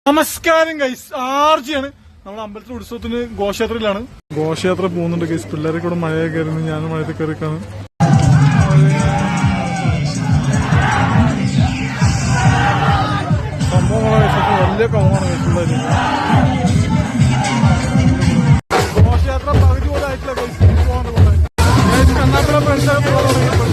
നമസ്കാരം ഗൈസ്, ആർജിയാണ്. നമ്മൾ അമ്പലത്തിൽ ഉത്സവത്തിന് ഘോഷയാത്രയിലാണ്. ഘോഷയാത്ര പോകുന്നുണ്ട് ഗൈസ്. പിള്ളേരെ കൂടെ മഴയൊക്കെ കയറുന്നു, ഞാനും മഴയത്ത് കയറിക്കാണ്. സംഭവങ്ങളെ വലിയ കവമാണ് ഗൈസ് പിള്ളേര്. ഘോഷയാത്ര പകുതി പോലെ ആയിട്ടില്ല ഗൈസ്. പോകാൻ കണ്ണാപ്പിലെ ഫ്രണ്ട്സൊക്കെ പോകാൻ തുടങ്ങിയപ്പോൾ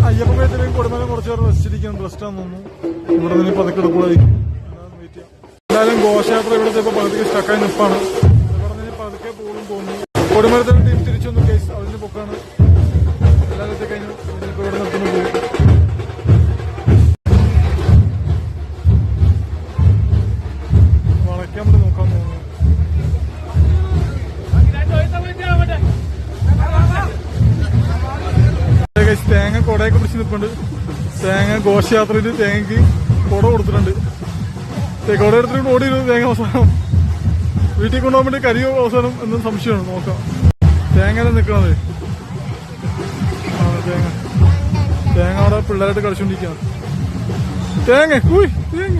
അയ്യപ്പേത്തിലേക്കും കൊടുമലും കുറച്ച് പേർ റെസ്റ്റിരിക്കണം. റെസ്റ്റാന്ന് തോന്നുന്നു. ഇവിടെ നിന്ന് പതുക്കെ എടുക്കുമ്പോഴായിരിക്കും. എന്തായാലും ഘോഷയാത്ര ഇവിടുത്തെ ഇപ്പൊ പകുതിക്ക് സ്റ്റക്കായി നിൽപ്പാണ്. ഇവിടെ നിന്ന് പതുക്കെ പോകും തോന്നുന്നു. കൊടുമലത്തിന്റെ ടീം തിരിച്ചു വന്നു കേസ്. അതിന് പൊക്കാണ് എല്ലാവരും എത്തിക്കഴിഞ്ഞു. ഇനിയിപ്പോ ഇവിടെ നിർത്തുന്നു പോകും. വളയ്ക്കാൻ വേണ്ടി നോക്കാൻ തോന്നുന്നു. തേങ്ങ കൊടയൊക്കെ പിടിച്ച് നിൽപ്പുണ്ട്. തേങ്ങ ഘോഷയാത്രയിൽ തേങ്ങയ്ക്ക് കൊട കൊടുത്തിട്ടുണ്ട്. കൊട എടുത്തിട്ട് ഓടി തേങ്ങ അവസാനം വീട്ടിൽ കൊണ്ടുപോകാൻ വേണ്ടി കരിയോ അവസാനം എന്നും സംശയമാണ്. നോക്കാം. തേങ്ങ നിൽക്കണത് തേങ്ങ അവിടെ പിള്ളേരായിട്ട് കളിച്ചോണ്ടിരിക്കുകയാണ്. തേങ്ങ തേങ്ങ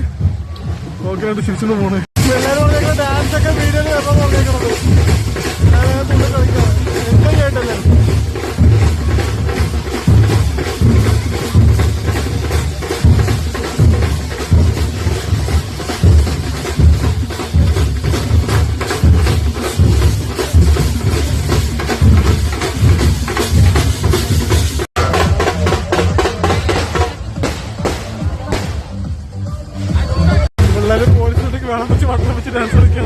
നോക്കിയിട്ട് ചിരിച്ചോണ്ട് പോണ്. എല്ലാവരും ഡാൻസ് ഒക്കെ വീഡിയോയിൽ വരണം നോക്കിയേക്കണത്. കളിക്കാം എൻജോയ് ആയിട്ടല്ലേ. എല്ലാവരും പോലീസിലേക്ക് വേണം വെച്ച് വട്ടം വെച്ച് ഡാൻസ് കളിക്കാം.